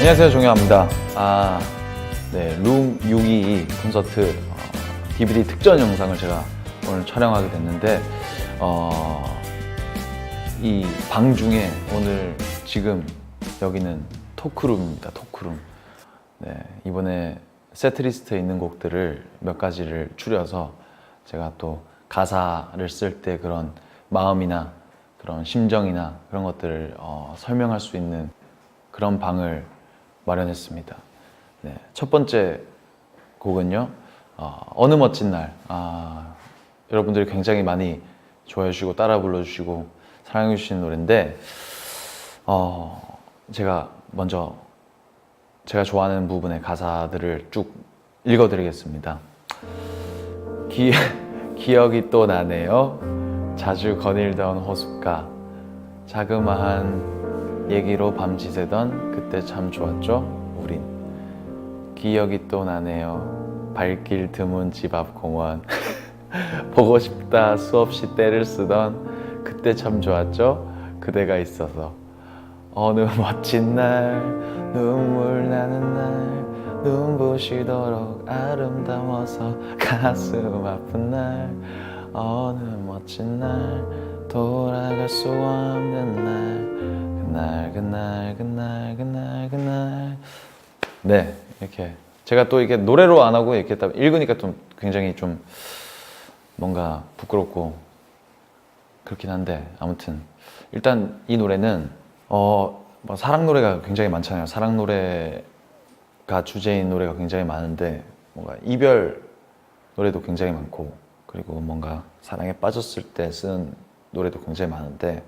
안녕하세요, 종효입니다. 네, 룸 622 콘서트 DVD 특전 영상을 제가 오늘 촬영하게 됐는데 이 방 중에 오늘 지금 여기는 토크룸입니다. 토크룸. 네, 이번에 세트리스트에 있는 곡들을 몇 가지를 추려서 제가 또 가사를 쓸 때 그런 마음이나 그런 심정이나 그런 것들을 설명할 수 있는 그런 방을 마련했습니다. 네, 첫 번째 곡은요, 어느 멋진 날. 여러분들이 굉장히 많이 좋아해 주시고 따라 불러주시고 사랑해 주시는 노래인데 제가 먼저 제가 좋아하는 부분의 가사들을 쭉 읽어드리겠습니다. 기억이 또 나네요. 자주 거닐던 호숫가, 자그마한 얘기로 밤지새던 그때 참 좋았죠 우린. 기억이 또 나네요. 발길 드문 집 앞 공원 보고 싶다 수없이 때를 쓰던 그때 참 좋았죠 그대가 있어서. 어느 멋진 날 눈물 나는 날 눈부시도록 아름다워서 가슴 아픈 날 어느 멋진 날 돌아갈 수 없는 날 그날. 네, 이렇게 제가 또 이게 노래로 안 하고 이렇게 딱 읽으니까 좀 굉장히 좀 뭔가 부끄럽고 그렇긴 한데, 아무튼 일단 이 노래는 사랑 노래가 굉장히 많잖아요. 사랑 노래가 주제인 노래가 굉장히 많은데 뭔가 이별 노래도 굉장히 많고, 그리고 뭔가 사랑에 빠졌을 때 쓰는 노래도 굉장히 많은데,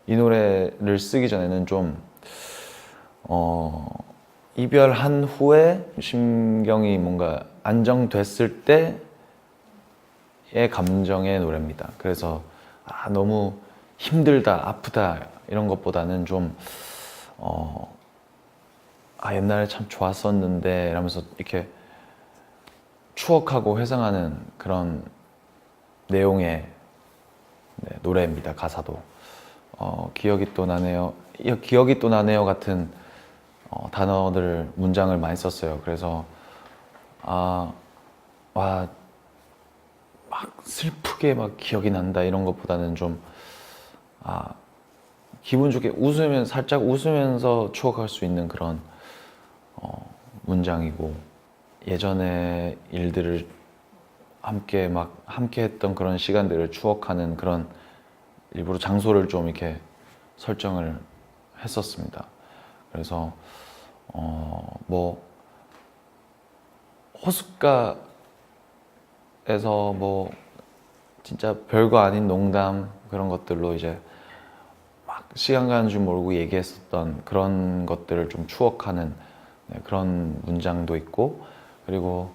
이 노래를 쓰기 전에는 좀 이별한 후에 심경이 뭔가 안정됐을 때의 감정의 노래입니다. 그래서 너무 힘들다, 아프다 이런 것보다는 좀 옛날에 참 좋았었는데 이러면서 이렇게 추억하고 회상하는 그런 내용의 노래입니다. 가사도 기억이 또 나네요. 기억이 또 나네요 같은 단어들, 문장을 많이 썼어요. 그래서 막 슬프게 막 기억이 난다 이런 것보다는 좀 기분 좋게 살짝 웃으면서 추억할 수 있는 그런 문장이고, 예전의 일들을 함께 했던 그런 시간들을 추억하는 그런, 일부러 장소를 좀 이렇게 설정을 했었습니다. 그래서 뭐 호숫가에서 뭐 진짜 별거 아닌 농담 그런 것들로 이제 막 시간 가는 줄 모르고 얘기했었던 그런 것들을 좀 추억하는 그런 문장도 있고, 그리고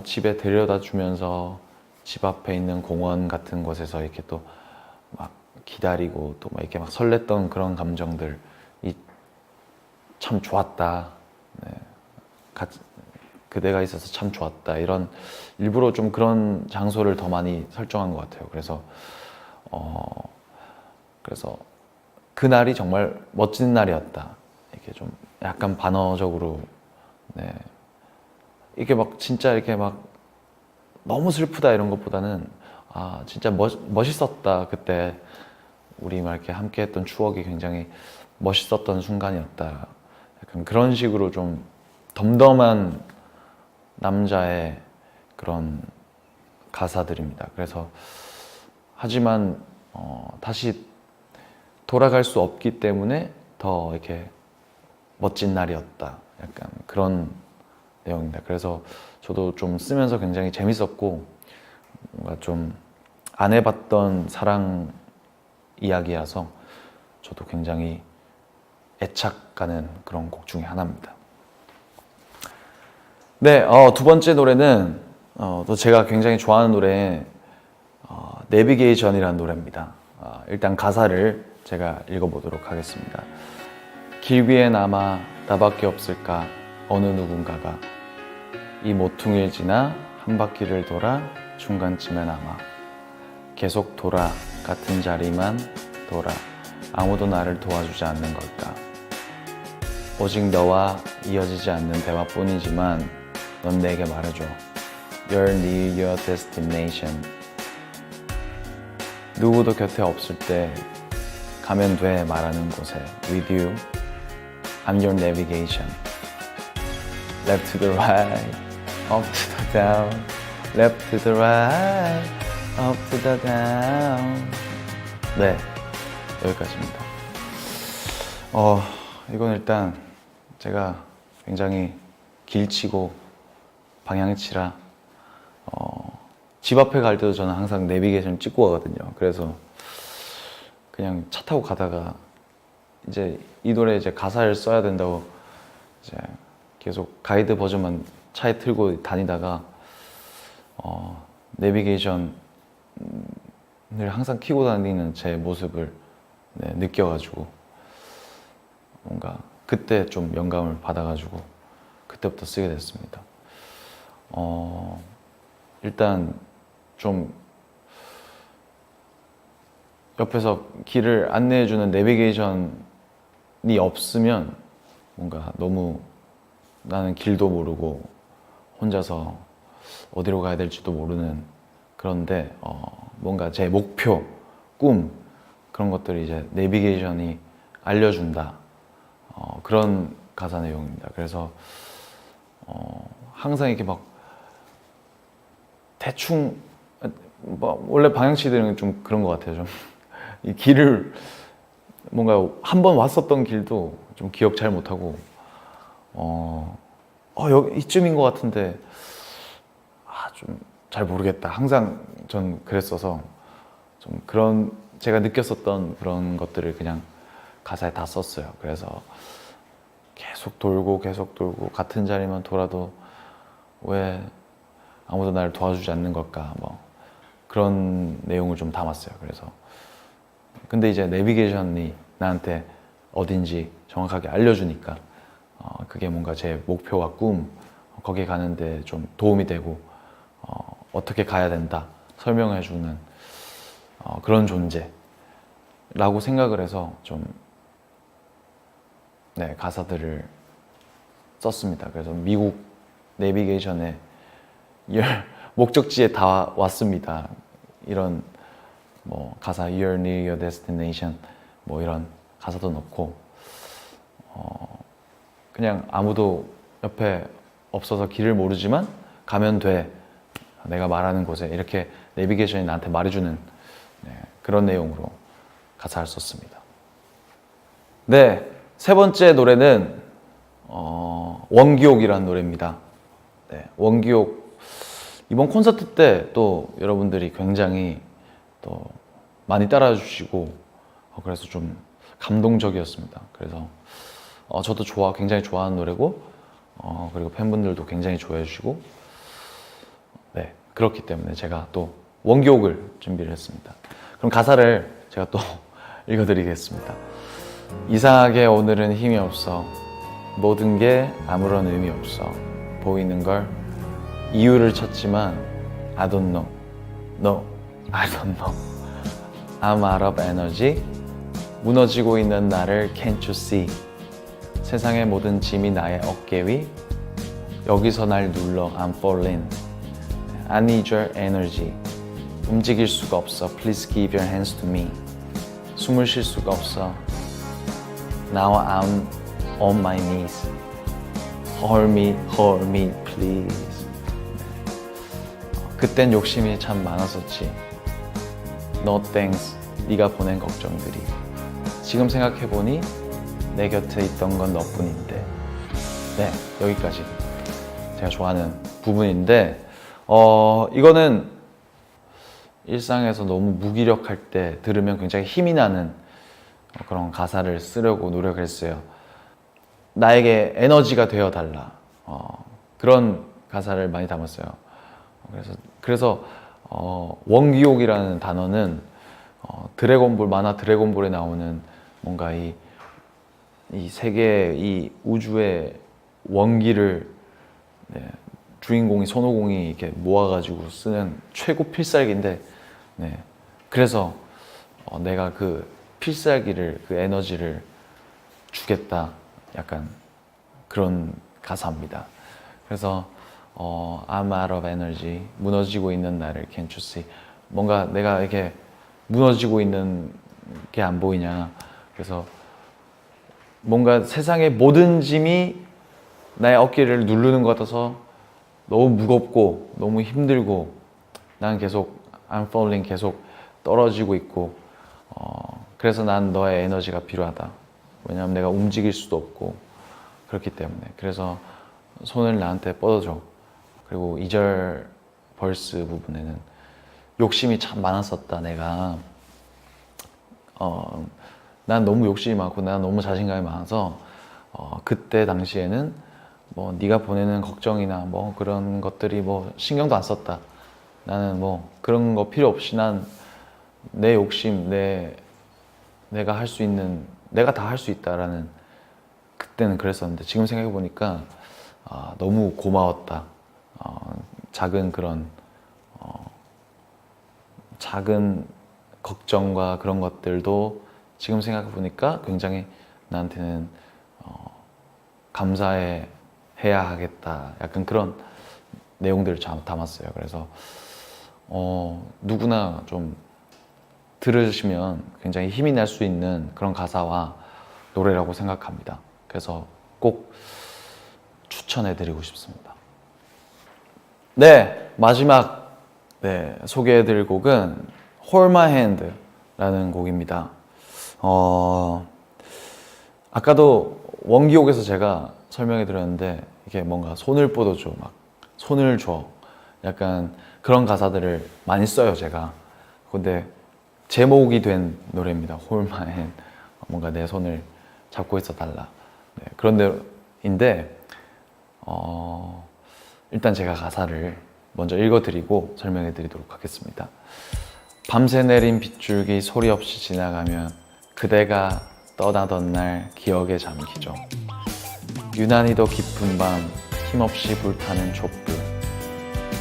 집에 데려다 주면서 집 앞에 있는 공원 같은 곳에서 이렇게 또 막 기다리고 또 막 이렇게 막 설렜던 그런 감정들, 참 좋았다. 그대가 있어서 참 좋았다. 이런, 일부러 좀 그런 장소를 더 많이 설정한 것 같아요. 그래서 그날이 정말 멋진 날이었다. 이렇게 좀 약간 반어적으로, 이게 막 진짜 이렇게 막 너무 슬프다 이런 것보다는 진짜 멋있었다. 그때 우리 막 이렇게 함께 했던 추억이 굉장히 멋있었던 순간이었다. 약간 그런 식으로 좀 덤덤한 남자의 그런 가사들입니다. 그래서 하지만 다시 돌아갈 수 없기 때문에 더 이렇게 멋진 날이었다. 약간 그런 내용입니다. 그래서 저도 좀 쓰면서 굉장히 재밌었고, 뭔가 좀 안 해봤던 사랑 이야기라서 저도 굉장히 애착 가는 그런 곡 중에 하나입니다. 네, 두 번째 노래는 또 제가 굉장히 좋아하는 노래, 내비게이션이라는 노래입니다. 일단 가사를 제가 읽어보도록 하겠습니다. 길 위엔 아마 나밖에 없을까 어느 누군가가 이 모퉁이를 지나 한 바퀴를 돌아 중간쯤엔 아마 계속 돌아 같은 자리만 돌아 아무도 나를 도와주지 않는 걸까? 오직 너와 이어지지 않는 대화뿐이지만 넌 내게 말해줘. You're near your destination. 누구도 곁에 없을 때 가면 돼 말하는 곳에 With you, I'm your navigation. Left to the right, up to the down. Left to the right, up to the down. 네, 여기까지입니다. 이건 일단 제가 굉장히 길치고 방향치라 집 앞에 갈 때도 저는 항상 내비게이션 찍고 가거든요. 그래서 그냥 차 타고 가다가 이제 이 노래 이제 가사를 써야 된다고 이제 계속 가이드 버전만 차에 틀고 다니다가 내비게이션을 항상 켜고 다니는 제 모습을 느껴가지고 뭔가 그때 좀 영감을 받아가지고 그때부터 쓰게 됐습니다. 일단 좀 옆에서 길을 안내해주는 내비게이션이 없으면 뭔가 너무 나는 길도 모르고 혼자서 어디로 가야 될지도 모르는 그런데 뭔가 제 목표, 꿈 그런 것들이 이제 내비게이션이 알려준다. 그런 가사 내용입니다. 그래서 항상 이렇게 막 대충 원래 방향치들은 좀 그런 것 같아요. 좀 이 길을 뭔가 한 번 왔었던 길도 좀 기억 잘 못하고 여기 이쯤인 것 같은데 좀 잘 모르겠다. 항상 전 그랬어서 좀 그런 제가 느꼈었던 그런 것들을 그냥 가사에 다 썼어요. 그래서 계속 돌고 같은 자리만 돌아도 왜 아무도 나를 도와주지 않는 걸까 뭐 그런 내용을 좀 담았어요. 그래서 근데 이제 내비게이션이 나한테 어딘지 정확하게 알려주니까 그게 뭔가 제 목표와 꿈 거기에 가는데 좀 도움이 되고 어떻게 가야 된다 설명해주는 그런 존재라고 생각을 해서 좀 가사들을 썼습니다. 그래서 미국 내비게이션에 목적지에 다 왔습니다. 이런 뭐 가사 You're near your destination 뭐 이런 가사도 넣고 그냥 아무도 옆에 없어서 길을 모르지만 가면 돼 내가 말하는 곳에 이렇게 내비게이션이 나한테 말해주는 그런 내용으로 가사를 썼습니다. 네, 세 번째 노래는 원기옥이라는 노래입니다. 네, 원기옥 이번 콘서트 때 또 여러분들이 굉장히 또 많이 따라해 주시고 그래서 좀 감동적이었습니다. 그래서 저도 굉장히 좋아하는 노래고 그리고 팬분들도 굉장히 좋아해 주시고 네, 그렇기 때문에 제가 또 원기옥을 준비를 했습니다. 그럼 가사를 제가 또 읽어드리겠습니다. 이상하게 오늘은 힘이 없어. 모든 게 아무런 의미 없어. 보이는 걸 이유를 찾지만 I don't know. No, I don't know. I'm out of energy. 무너지고 있는 나를 can't you see. 세상의 모든 짐이 나의 어깨 위. 여기서 날 눌러 I'm falling. I need your energy. 움직일 수가 없어. Please give your hands to me. 숨을 쉴 수가 없어. Now I'm on my knees. Hold me, please. 그땐 욕심이 참 많았었지. No thanks. 네가 보낸 걱정들이. 지금 생각해보니 내 곁에 있던 건 너뿐인데. 네, 여기까지 제가 좋아하는 부분인데 이거는 일상에서 너무 무기력할 때 들으면 굉장히 힘이 나는 그런 가사를 쓰려고 노력을 했어요. 나에게 에너지가 되어 달라. 그런 가사를 많이 담았어요. 그래서 원기옥이라는 단어는 드래곤볼 만화 드래곤볼에 나오는 뭔가 이 세계 이 우주의 원기를 주인공이 손오공이 이렇게 모아가지고 쓰는 최고 필살기인데 그래서 내가 그 필살기를 그 에너지를 주겠다 약간 그런 가사입니다. 그래서 I'm out of energy 무너지고 있는 나를 can't you see 뭔가 내가 이렇게 무너지고 있는 게 안 보이냐 그래서 뭔가 세상의 모든 짐이 나의 어깨를 누르는 것 같아서 너무 무겁고 너무 힘들고 난 계속 I'm falling 계속 떨어지고 있고 그래서 난 너의 에너지가 필요하다. 왜냐하면 내가 움직일 수도 없고 그렇기 때문에 그래서 손을 나한테 뻗어줘. 그리고 2절 벌스 부분에는 욕심이 참 많았었다 내가 난 너무 욕심이 많고 난 너무 자신감이 많아서 그때 당시에는 뭐 네가 보내는 걱정이나 뭐 그런 것들이 뭐 신경도 안 썼다. 나는 뭐 그런 거 필요 없이 난 내 욕심, 내가 할 수 있는 내가 다 할 수 있다라는 그때는 그랬었는데 지금 생각해 보니까 너무 고마웠다. 작은 그런 작은 걱정과 그런 것들도 지금 생각해 보니까 굉장히 나한테는 감사해 해야 하겠다. 약간 그런 내용들을 담았어요. 그래서 누구나 좀 들으시면 굉장히 힘이 날 수 있는 그런 가사와 노래라고 생각합니다. 그래서 꼭 추천해드리고 싶습니다. 네, 마지막 소개해드릴 곡은 Hold My Hand라는 곡입니다. 아까도 원기옥에서 제가 설명해드렸는데 이게 뭔가 손을 뻗어줘, 막 손을 줘, 약간 그런 가사들을 많이 써요 제가. 근데 제목이 된 노래입니다. Hold My Hand. 뭔가 내 손을 잡고 있어 달라. 그런 노래인데 일단 제가 가사를 먼저 읽어드리고 설명해드리도록 하겠습니다. 밤새 내린 빗줄기 소리 없이 지나가면 그대가 떠나던 날 기억에 잠기죠. 유난히도 깊은 밤 힘없이 불타는 촛불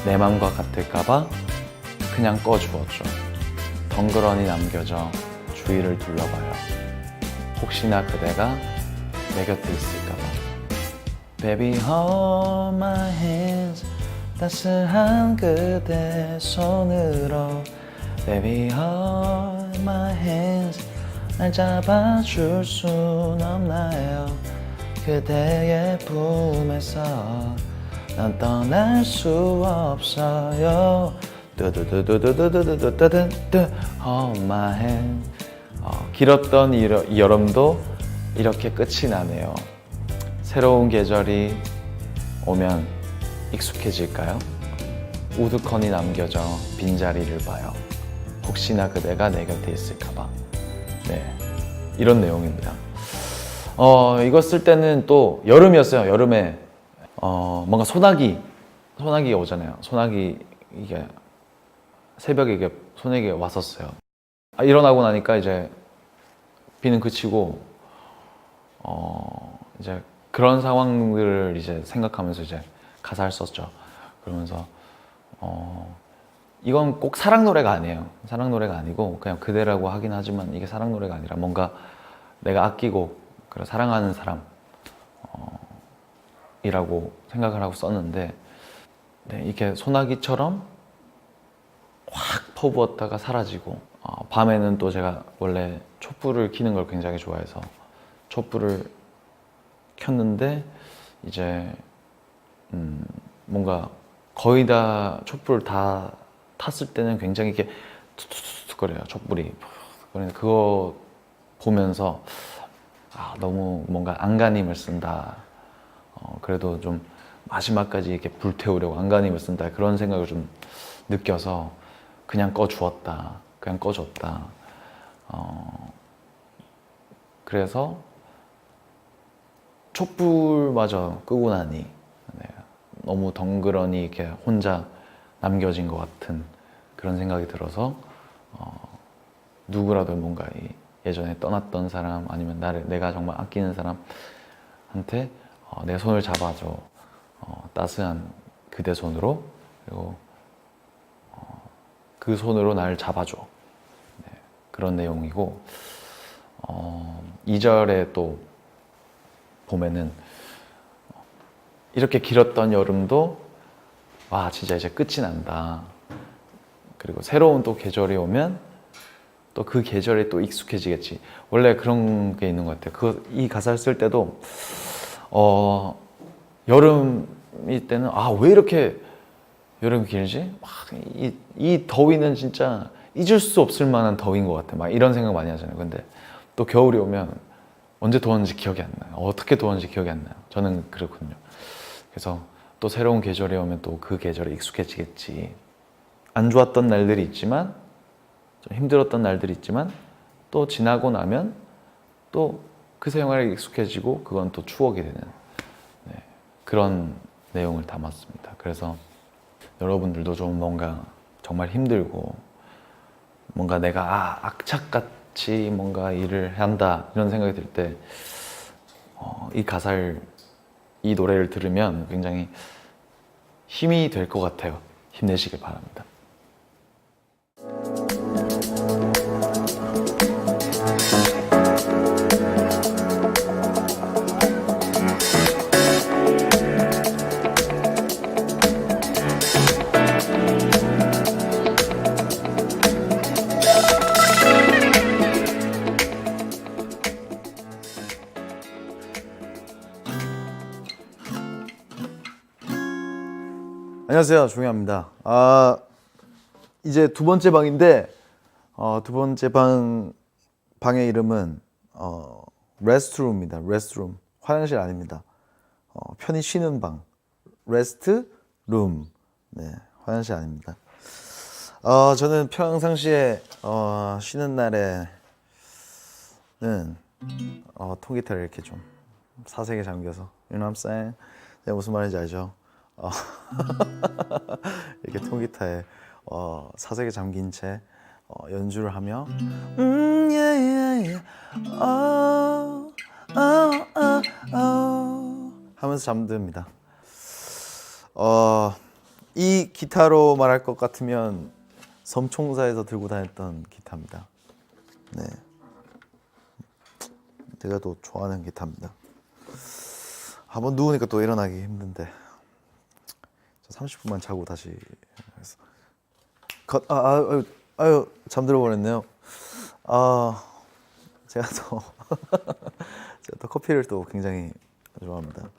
내 맘과 같을까봐 그냥 꺼주었죠. 덩그러니 남겨져 주위를 둘러봐요. 혹시나 그대가 내 곁에 있을까봐. Baby hold my hands 따스한 그대 손으로 Baby hold my hands 날 잡아줄 순 없나요. 그대의 품에서 난 떠날 수 없어요. 뚜두두두두두두두두두 Hold my hand. 길었던 이 여름도 이렇게 끝이 나네요. 새로운 계절이 오면 익숙해질까요? 우두커니 남겨져 빈자리를 봐요. 혹시나 그대가 내 곁에 있을까봐. 네, 이런 내용입니다. 이거 쓸 때는 또 여름이었어요. 여름에 뭔가 소나기가 오잖아요. 소나기 이게 새벽에 이게 소나기가 왔었어요. 일어나고 나니까 이제 비는 그치고 이제 그런 상황들을 이제 생각하면서 이제 가사를 썼죠. 그러면서 이건 꼭 사랑 노래가 아니에요. 사랑 노래가 아니고 그냥 그대라고 하긴 하지만 이게 사랑 노래가 아니라 뭔가 내가 아끼고 그런 사랑하는 사람 이라고 생각을 하고 썼는데 이렇게 소나기처럼 확 퍼부었다가 사라지고 밤에는 또 제가 원래 촛불을 켜는 걸 굉장히 좋아해서 촛불을 켰는데 이제 뭔가 거의 다 촛불 다 탔을 때는 굉장히 이렇게 툭툭툭거려요 촛불이. 그러니까 그거 보면서 너무 뭔가 안간힘을 쓴다. 그래도 좀 마지막까지 이렇게 불태우려고 안간힘을 쓴다 그런 생각을 좀 느껴서 그냥 꺼주었다. 그냥 꺼줬다. 그래서 촛불마저 끄고 나니 너무 덩그러니 이렇게 혼자 남겨진 것 같은 그런 생각이 들어서 누구라도 뭔가 예전에 떠났던 사람 아니면 내가 정말 아끼는 사람한테 내 손을 잡아줘. 따스한 그대 손으로. 그리고 그 손으로 날 잡아줘. 그런 내용이고 2절에 또 보면은 이렇게 길었던 여름도 와 진짜 이제 끝이 난다. 그리고 새로운 또 계절이 오면 또 그 계절에 또 익숙해지겠지. 원래 그런 게 있는 것 같아요. 이 가사를 쓸 때도 여름이 때는 아 왜 이렇게 여름이 길지? 막 이 더위는 진짜 잊을 수 없을 만한 더위인 것 같아. 막 이런 생각 많이 하잖아요. 근데 또 겨울이 오면 언제 더웠는지 기억이 안 나요. 어떻게 더웠는지 기억이 안 나요. 저는 그렇거든요. 그래서 또 새로운 계절이 오면 또 그 계절에 익숙해지겠지. 안 좋았던 날들이 있지만 좀 힘들었던 날들이 있지만 또 지나고 나면 또 그 생활에 익숙해지고 그건 또 추억이 되는 그런 내용을 담았습니다. 그래서 여러분들도 좀 뭔가 정말 힘들고 뭔가 내가 악착같이 뭔가 일을 한다 이런 생각이 들 때 이 노래를 들으면 굉장히 힘이 될 것 같아요. 힘내시길 바랍니다. 안녕하세요, 종현입니다. 이제 두 번째 방인데 두 번째 방의 이름은 레스트룸입니다. 레스트룸, 화장실 아닙니다. 편히 쉬는 방, 레스트룸, 네, 화장실 아닙니다. 저는 평상시에 쉬는 날에는 통기타를 이렇게 좀 사색에 잠겨서, you know what I'm saying? 내가 무슨 말인지 알죠? 이렇게 통기타에 사색에 잠긴 채 연주를 하며 yeah, yeah, 하면서 잠듭니다. 이 기타로 말할 것 같으면 섬총사에서 들고 다녔던 기타입니다. 네, 제가 또 좋아하는 기타입니다. 한번 누우니까 또 일어나기 힘든데 30분만 자고 다시 아유 잠들어 버렸네요. 제가 또 커피를 또 굉장히 좋아합니다.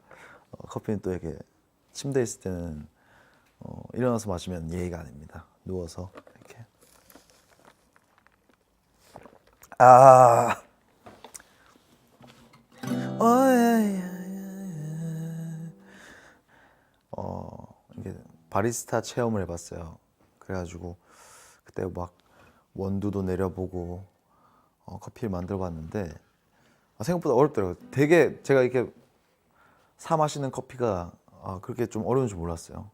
커피는 또 이렇게 침대에 있을 때는 일어나서 마시면 예의가 아닙니다. 누워서 이렇게 이게 바리스타 체험을 해봤어요. 그래가지고 그때 막 원두도 내려보고 커피를 만들어봤는데 생각보다 어렵더라고요. 되게 제가 이렇게 사 마시는 커피가 그렇게 좀 어려운 줄 몰랐어요.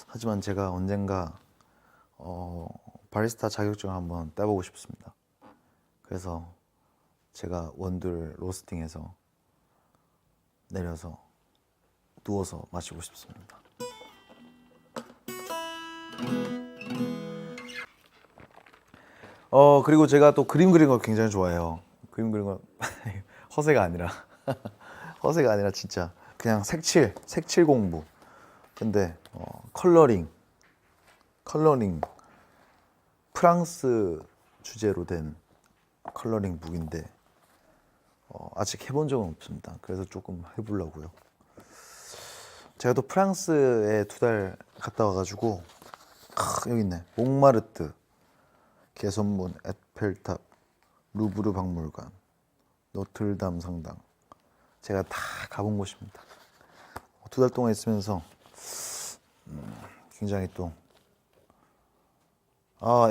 하지만 제가 언젠가 바리스타 자격증을 한번 따보고 싶습니다. 그래서 제가 원두를 로스팅해서 내려서 누워서 마시고 싶습니다. 그리고 제가 또 그림 그리는 걸 굉장히 좋아해요. 그림 그리는 건 허세가 아니라 허세가 아니라 진짜 그냥 색칠 공부. 근데 컬러링 프랑스 주제로 된 컬러링 북인데 아직 해본 적은 없습니다. 그래서 조금 해보려고요. 제가 또 프랑스에 2달 갔다 와가지고 여기 있네. 몽마르트, 개선문, 에펠탑, 루브르 박물관, 노틀담 성당. 제가 다 가본 곳입니다. 2달 동안 있으면서 굉장히 또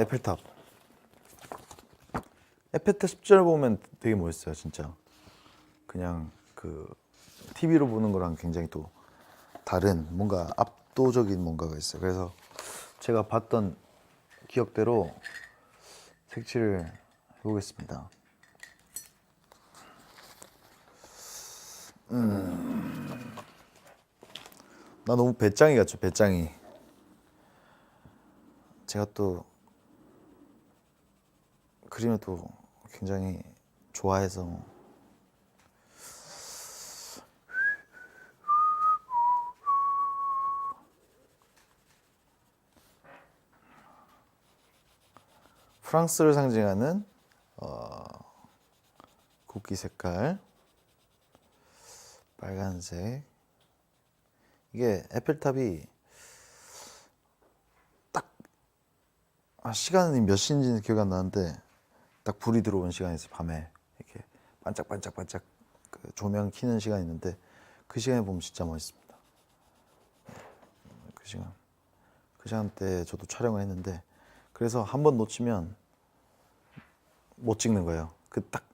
에펠탑 10절 보면 되게 멋있어요. 진짜 그냥 그 TV로 보는 거랑 굉장히 또 다른 뭔가 압도적인 뭔가가 있어요. 그래서 제가 봤던 기억대로 색칠을 해보겠습니다. 나 너무 배짱이 같죠? 배짱이. 제가 또 그림을 또 굉장히 좋아해서. 프랑스를 상징하는 국기 색깔 빨간색. 이게 에펠탑이 딱 시간이 몇 시인지는 기억이 안 나는데 딱 불이 들어오는 시간이 있어요. 밤에 이렇게 반짝반짝반짝 그 조명 켜는 시간이 있는데 그 시간에 보면 진짜 멋있습니다. 그 시간대 저도 촬영을 했는데 그래서 한 번 놓치면 못 찍는 거예요. 그 딱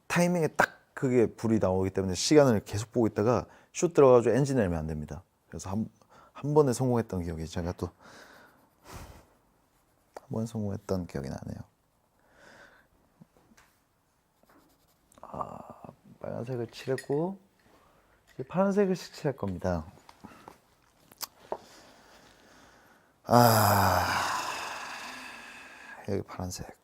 타이밍에 딱 그게 불이 나오기 때문에 시간을 계속 보고 있다가 슛 들어가지고 엔진 내면 안 됩니다. 그래서 한 번에 성공했던 기억이 제가 또 한 번 성공했던 기억이 나네요. 빨간색을 칠했고 이제 파란색을 칠할 겁니다. 여기 파란색.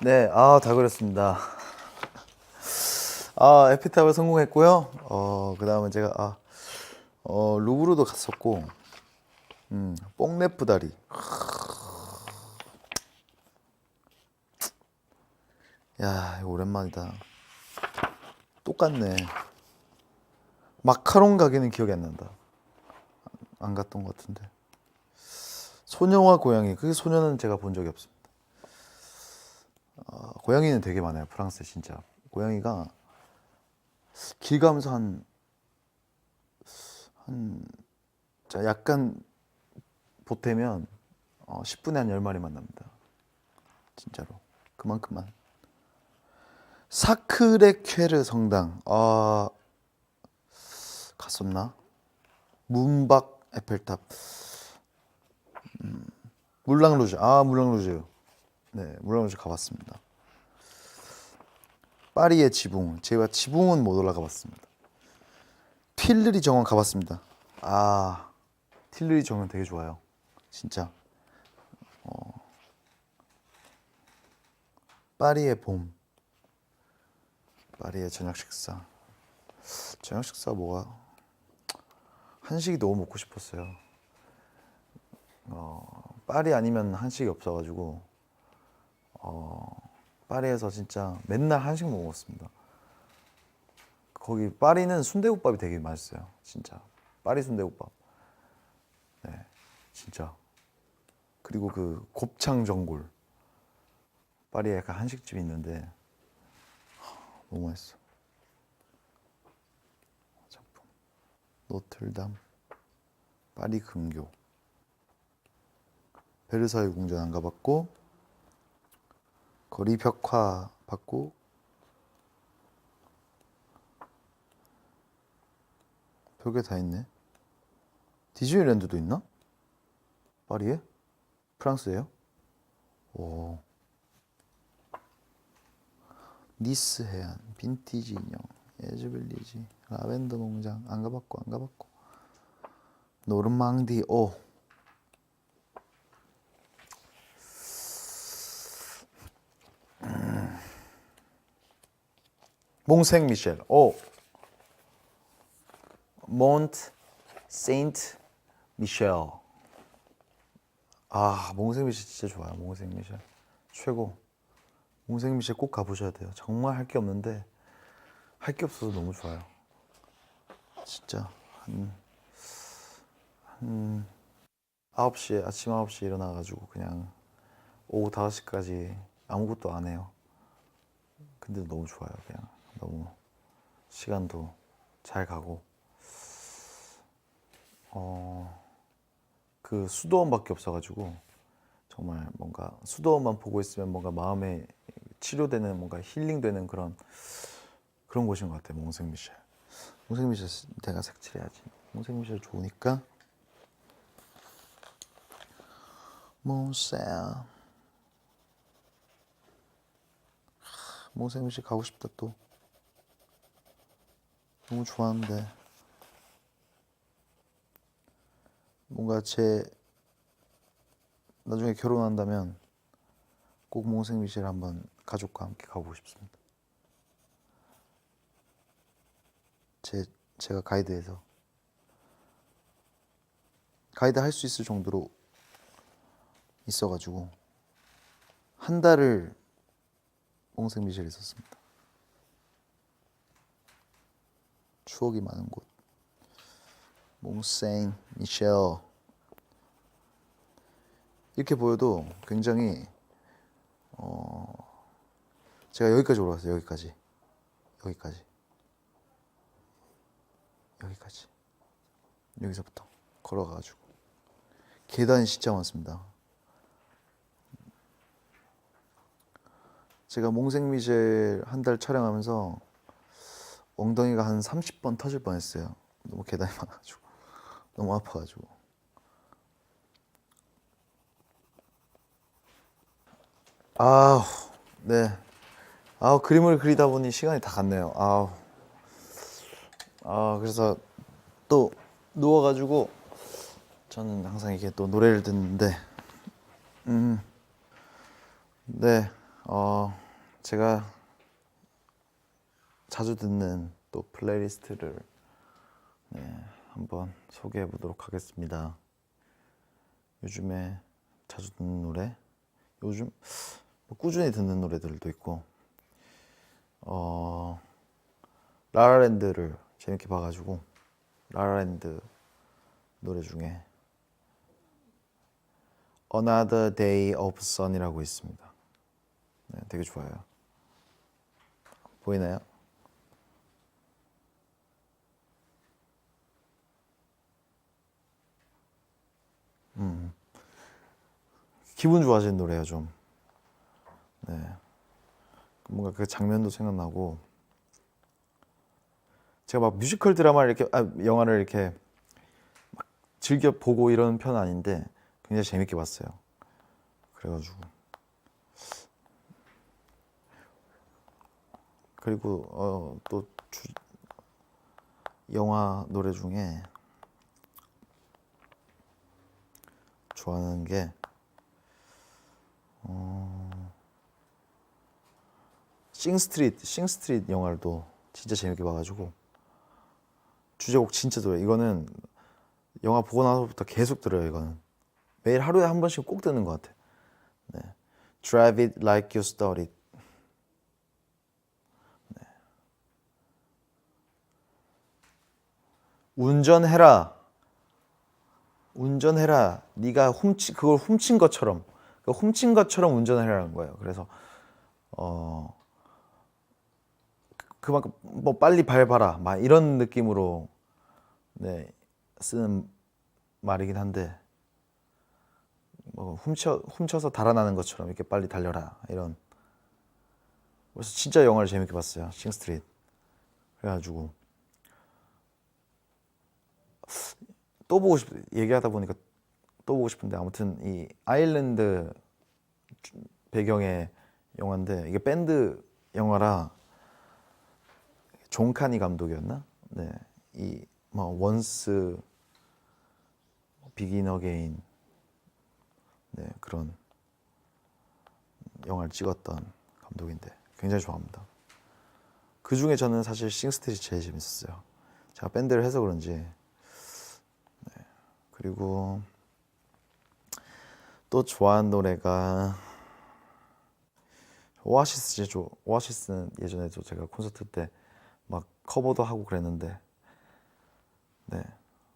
네, 다 그렸습니다. 에피탑을 성공했고요. 그 다음에 제가 루브르도 갔었고, 뽕네프 다리. 야, 이거 오랜만이다. 똑같네. 마카롱 가게는 기억이 안 난다. 안 갔던 것 같은데. 소녀와 고양이. 그 소녀는 제가 본 적이 없습니다. 고양이는 되게 많아요. 프랑스에 진짜. 고양이가 길 가면서 자, 약간 보태면 10분에 한 10마리 만납니다. 진짜로. 그만큼만. 사크레케르 성당. 갔었나? 문박 에펠탑. 물랑루즈. 물랑루즈. 네, 물랑루즈 가봤습니다. 파리의 지붕. 제가 지붕은 못 올라가 봤습니다. 틸르리 정원 가봤습니다. 틸르리 정원 되게 좋아요. 진짜. 파리의 봄. 파리의 저녁 식사. 저녁 식사 뭐가? 한식이 너무 먹고 싶었어요. 파리 아니면 한식이 없어가지고 파리에서 진짜 맨날 한식 먹었습니다. 거기 파리는 순대국밥이 되게 맛있어요. 진짜 파리 순대국밥. 네, 진짜. 그리고 그 곱창 전골. 파리에 약간 한식집이 있는데 너무 맛있어. 작품. 노틀담. 파리 금교. 베르사유 궁전 안 가봤고 거리 벽화 봤고 벽에 다 있네. 디즈니랜드도 있나? 파리에? 프랑스에요? 오. 니스 해안, 빈티지 인형, 에즈빌리지, 라벤더 농장 안 가봤고 노르망디. 몽생 미셸. 몬트 세인트 미셸. 몽생 미셸 진짜 좋아요. 몽생 미셸 최고. 몽생 미셸 꼭 가보셔야 돼요. 정말 할 게 없는데 할 게 없어서 너무 좋아요. 진짜 한 9시에 아침 9시에 일어나가지고 그냥 오후 5시까지 아무것도 안 해요. 근데 너무 좋아요. 그냥 너무 시간도 잘 가고 그 수도원밖에 없어가지고 정말 뭔가 수도원만 보고 있으면 뭔가 마음에 치료되는 뭔가 힐링되는 그런 곳인 것 같아요. 몽생 미셸. 몽생 미셸 내가 색칠해야지. 몽생 미셸 좋으니까. 몽생 미셸 가고 싶다 또. 너무 좋아하는데 뭔가 제 나중에 결혼한다면 꼭 몽생미셸 한번 가족과 함께 가보고 싶습니다. 제가 가이드해서 가이드 할 수 있을 정도로 있어가지고 한 달을 몽생미셸에 있었습니다. 추억이 많은 곳 몽생미셸. 이렇게 보여도 굉장히 제가 여기까지 올라왔어요. 여기까지 여기서부터 걸어가가지고 계단이 진짜 많습니다. 제가 몽생미셸 한 달 촬영하면서 엉덩이가 한 30번 터질 뻔했어요. 너무 계단이 많아가지고 너무 아파가지고. 아우, 네. 아우, 그림을 그리다 보니 시간이 다 갔네요. 그래서 또 누워가지고 저는 항상 이게 또 노래를 듣는데, 네, 제가 자주 듣는 또 플레이리스트를 한번 소개해 보도록 하겠습니다. 요즘에 자주 듣는 노래, 요즘 꾸준히 듣는 노래들도 있고, 라라랜드를 재밌게 봐가지고 라라랜드 노래 중에 Another Day of Sun이라고 있습니다. 네, 되게 좋아요. 보이나요? 기분 좋아지는 노래예요, 좀. 네. 뭔가 그 장면도 생각나고, 제가 막 뮤지컬 드라마를 이렇게 영화를 이렇게 막 즐겨 보고 이런 편은 아닌데 굉장히 재밌게 봤어요. 그래가지고 그리고 또 영화 노래 중에 좋아하는 게 싱스트릿 영화도 진짜 재밌게 봐가지고 주제곡 진짜 좋아요. 이거는 영화 보고 나서부터 계속 들어요. 이거는 매일 하루에 한 번씩 꼭 듣는 것 같아. 네. Drive it like you start it. 네. 운전해라. 네가 그걸 훔친 것처럼, 훔친 것처럼 운전해라는 거예요. 그래서 그만큼 뭐 빨리 밟아라, 막 이런 느낌으로 네, 쓰는 말이긴 한데, 뭐 훔쳐서 달아나는 것처럼 이렇게 빨리 달려라, 이런. 그래서 진짜 영화를 재밌게 봤어요, 싱스트릿. 그래가지고 또 보고 얘기하다 보니까 또 보고 싶은데, 아무튼 이 아일랜드 배경의 영화인데 이게 밴드 영화라 존 카니 감독이었나? 네, 이 뭐 원스, 비긴 어게인, 네, 그런 영화를 찍었던 감독인데 굉장히 좋아합니다. 그 중에 저는 사실 싱스트릿이 제일 재밌었어요. 제가 밴드를 해서 그런지. 네. 그리고 또 좋아하는 노래가 오아시스는 예전에도 제가 콘서트 때 막 커버도 하고 그랬는데, 네,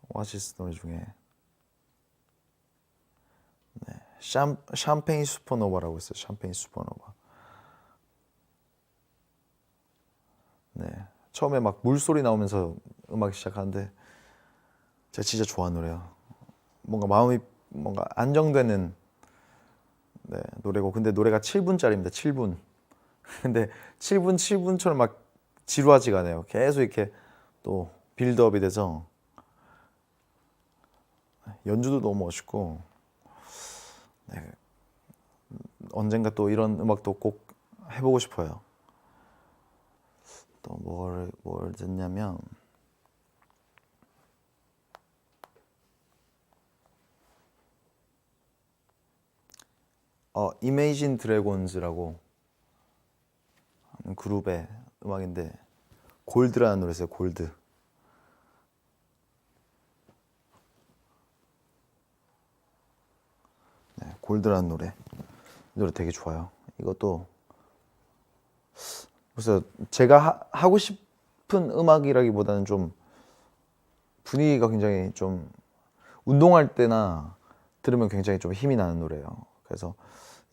오아시스 노래 중에 네, 샴페인 슈퍼노바라고 있어요. 샴페인 슈퍼노바. 네, 처음에 막 물소리 나오면서 음악이 시작하는데 제가 진짜 좋아하는 노래예요. 뭔가 마음이 뭔가 안정되는, 네, 노래고, 근데 노래가 7분짜리입니다. 7분. 근데 7분처럼 막 지루하지가 않아요. 계속 이렇게 또 빌드업이 돼서 연주도 너무 멋있고, 네, 언젠가 또 이런 음악도 꼭 해보고 싶어요. 또 뭘 듣냐면 이메이진 드래곤즈라고 하는 그룹의 음악인데 골드라는 노래 있어요. 골드. 네, 골드라는 노래. 이 노래 되게 좋아요. 이것도 그래서 제가 하고 싶은 음악이라기보다는 좀 분위기가 굉장히 좀 운동할 때나 들으면 굉장히 좀 힘이 나는 노래예요. 그래서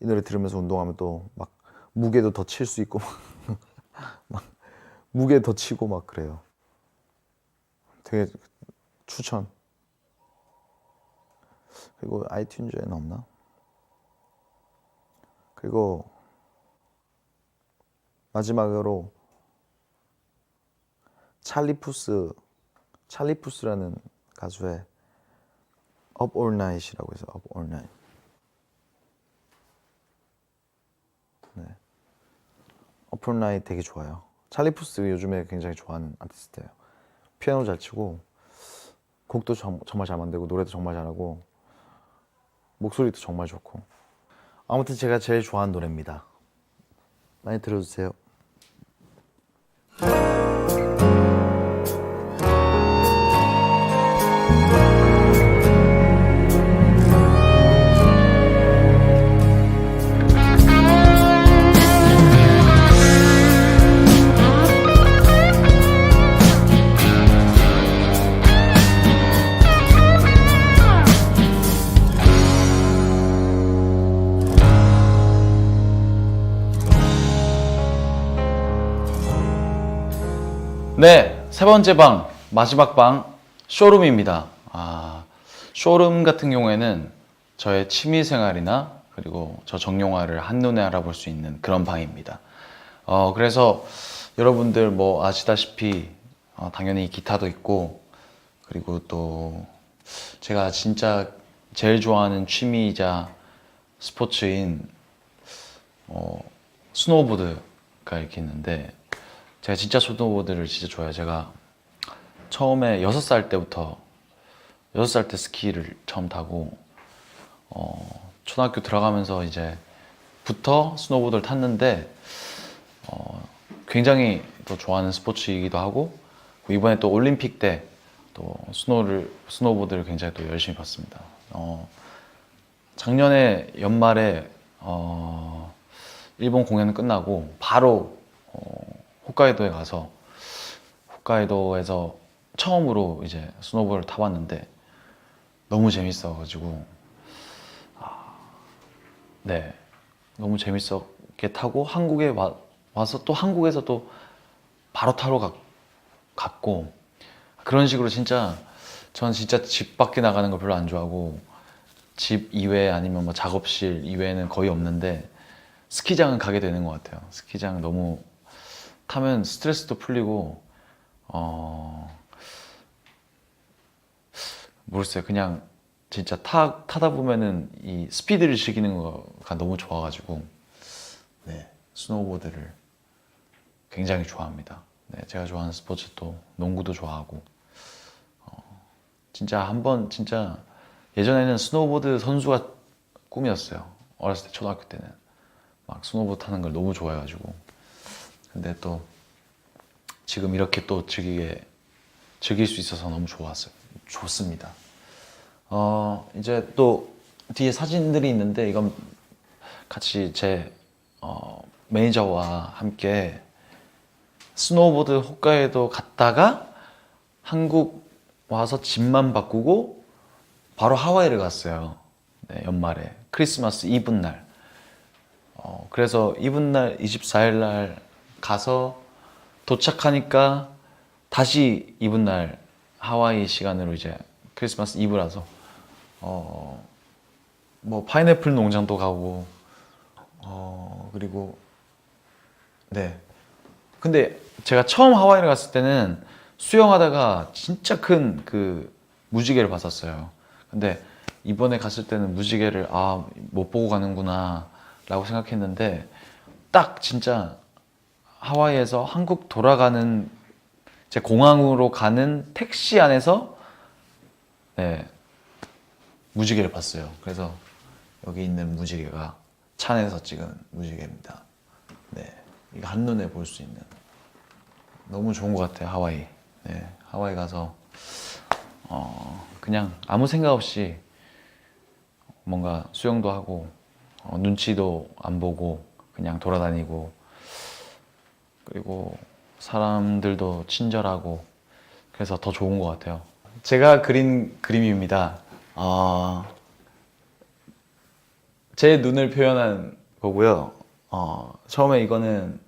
이 노래 들으면서 운동하면 또 막 무게도 더 칠 수 있고 막 무게 더 치고 막 그래요. 되게 추천. 그리고 아이튠즈에는 없나? 그리고 마지막으로 찰리푸스라는 가수의 Up All Night이라고 해서 Up All Night. 네. Up All Night 되게 좋아요. 찰리푸스 요즘에 굉장히 좋아하는 아티스트예요. 피아노 잘 치고 곡도 정말 잘 만들고 노래도 정말 잘하고 목소리도 정말 좋고 아무튼 제가 제일 좋아하는 노래입니다. 많이 들어주세요. 네, 세 번째 방, 마지막 방, 쇼룸입니다. 쇼룸 같은 경우에는 저의 취미 생활이나 그리고 저 정용화를 한눈에 알아볼 수 있는 그런 방입니다. 그래서 여러분들 뭐 아시다시피 당연히 기타도 있고 그리고 또 제가 진짜 제일 좋아하는 취미이자 스포츠인 스노우보드가 이렇게 있는데 제가 진짜 스노우보드를 진짜 좋아해요. 제가 처음에 6살 때부터 6살 때 스키를 처음 타고 초등학교 들어가면서 이제부터 스노우보드를 탔는데 굉장히 또 좋아하는 스포츠이기도 하고 이번에 또 올림픽 때 또 스노우보드를 굉장히 또 열심히 봤습니다. 작년에 연말에 일본 공연은 끝나고 바로 홋카이도에 가서 홋카이도에서 처음으로 이제 스노보를 타봤는데 너무 재밌어가지고 네 너무 재밌었게 타고 한국에 와서 또 한국에서 또 바로 타러 갔고 그런 식으로 진짜 전 진짜 집 밖에 나가는 거 별로 안 좋아하고 집 이외 아니면 뭐 작업실 이외에는 거의 없는데 스키장은 가게 되는 것 같아요. 스키장 너무 타면 스트레스도 풀리고 모르겠어요. 그냥 진짜 타다 보면은 이 스피드를 즐기는 거가 너무 좋아가지고 네 스노우보드를 굉장히 좋아합니다. 네, 제가 좋아하는 스포츠도 농구도 좋아하고 진짜 한번 진짜 예전에는 스노우보드 선수가 꿈이었어요. 어렸을 때 초등학교 때는 막 스노우보드 타는 걸 너무 좋아해가지고 근데 또 지금 이렇게 또 즐길 수 있어서 너무 좋습니다. 이제 또 뒤에 사진들이 있는데 이건 같이 제 매니저와 함께 스노우보드 홋카이도 갔다가 한국 와서 집만 바꾸고 바로 하와이를 갔어요. 네, 연말에 크리스마스 이브날. 그래서 이브날 24일 날 가서 도착하니까 다시 이브날 하와이 시간으로 이제 크리스마스 이브라서 뭐 파인애플 농장도 가고 그리고 네 근데 제가 처음 하와이를 갔을 때는 수영하다가 진짜 큰 그 무지개를 봤었어요. 근데 이번에 갔을 때는 무지개를 못 보고 가는구나 라고 생각했는데 딱 진짜 하와이에서 한국 돌아가는 제 공항으로 가는 택시 안에서 네, 무지개를 봤어요. 그래서 여기 있는 무지개가 차 안에서 찍은 무지개입니다. 네, 이거 한눈에 볼 수 있는 너무 좋은 것 같아요. 하와이. 네, 하와이 가서 그냥 아무 생각 없이 뭔가 수영도 하고 눈치도 안 보고 그냥 돌아다니고, 그리고 사람들도 친절하고 그래서 더 좋은 것 같아요. 제가 그린 그림입니다. 제 눈을 표현한 거고요. 처음에 이거는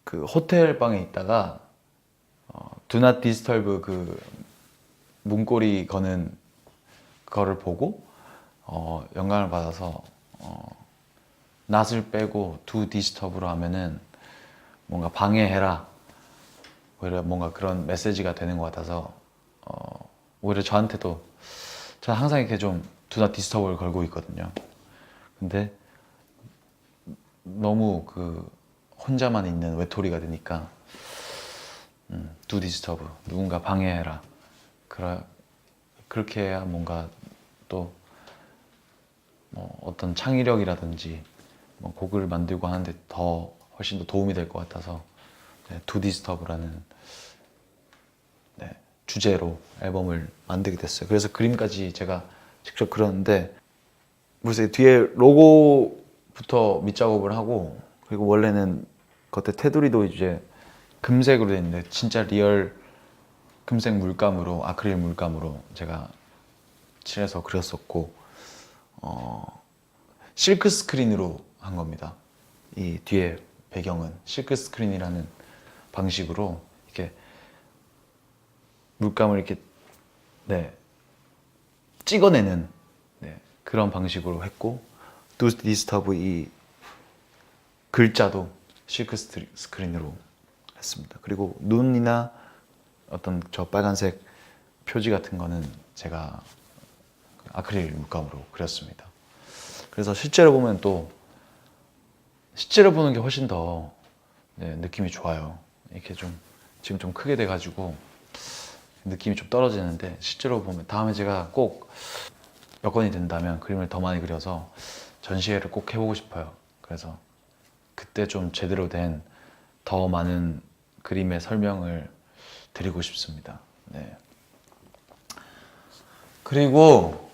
그 호텔 방에 있다가 Do not disturb 그 문고리 거는 그거를 보고 영감을 받아서 not을 빼고 do disturb로 하면은 뭔가 방해해라, 오히려 뭔가 그런 메시지가 되는 것 같아서 오히려 저한테도, 저는 항상 이렇게 좀 do not disturb를 걸고 있거든요. 근데 너무 그 혼자만 있는 외톨이가 되니까 do disturb, 누군가 방해해라, 그렇게 해야 뭔가 또 뭐 어떤 창의력이라든지 뭐 곡을 만들고 하는데 더 훨씬 더 도움이 될 것 같아서 do disturb라는 주제로 앨범을 만들게 됐어요. 그래서 그림까지 제가 직접 그렸는데, 그래서 뒤에 로고부터 밑작업을 하고, 그리고 원래는 겉에 테두리도 이제 금색으로 돼 있는데 진짜 리얼 금색 물감으로, 아크릴 물감으로 제가 칠해서 그렸었고, 실크 스크린으로 한 겁니다. 이 뒤에 배경은 실크 스크린이라는 방식으로 이렇게 물감을 이렇게 찍어내는 그런 방식으로 했고, Do Disturb 이 글자도 실크 스크린으로 했습니다. 그리고 눈이나 어떤 저 빨간색 표지 같은 거는 제가 아크릴 물감으로 그렸습니다. 그래서 실제로 보면 또 실제로 보는 게 훨씬 더 느낌이 좋아요. 이렇게 좀 지금 좀 크게 돼가지고 느낌이 좀 떨어지는데, 실제로 보면 다음에 제가 꼭 여건이 된다면 그림을 더 많이 그려서 전시회를 꼭 해보고 싶어요. 그래서 그때 좀 제대로 된 더 많은 그림의 설명을 드리고 싶습니다. 네. 그리고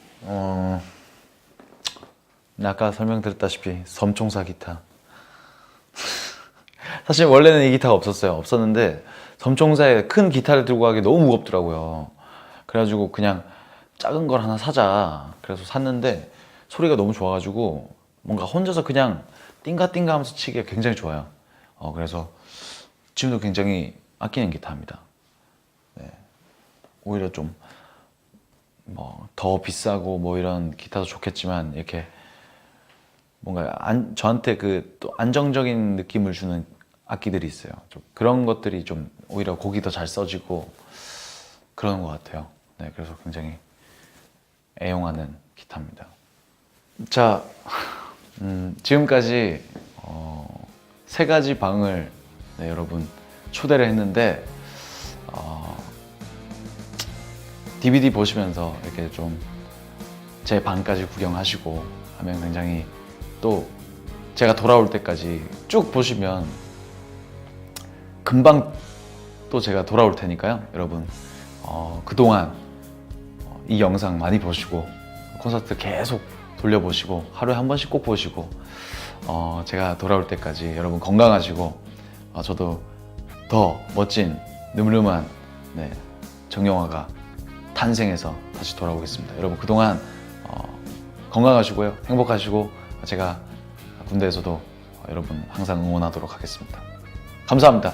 아까 설명드렸다시피 섬총사 기타. 사실 원래는 이 기타가 없었는데 섬총사에 큰 기타를 들고 가기 너무 무겁더라고요. 그래가지고 그냥 작은 걸 하나 사자, 그래서 샀는데 소리가 너무 좋아가지고 뭔가 혼자서 그냥 띵가띵가 하면서 치기가 굉장히 좋아요. 그래서 지금도 굉장히 아끼는 기타입니다. 오히려 좀 뭐 더 비싸고 뭐 이런 기타도 좋겠지만, 이렇게 뭔가 저한테 그 또 안정적인 느낌을 주는 악기들이 있어요. 좀 그런 것들이 좀 오히려 곡이 더 잘 써지고 그러는 것 같아요. 그래서 굉장히 애용하는 기타입니다. 자, 지금까지 3가지 방을 여러분 초대를 했는데, DVD 보시면서 이렇게 좀 제 방까지 구경하시고 하면 굉장히, 또 제가 돌아올 때까지 쭉 보시면 금방 또 제가 돌아올 테니까요. 여러분 그동안 이 영상 많이 보시고 콘서트 계속 돌려보시고 하루에 한 번씩 꼭 보시고, 제가 돌아올 때까지 여러분 건강하시고 저도 더 멋진 늠름한 정영화가 탄생해서 다시 돌아오겠습니다. 여러분 그동안 건강하시고요, 행복하시고, 제가 군대에서도 여러분 항상 응원하도록 하겠습니다. 감사합니다.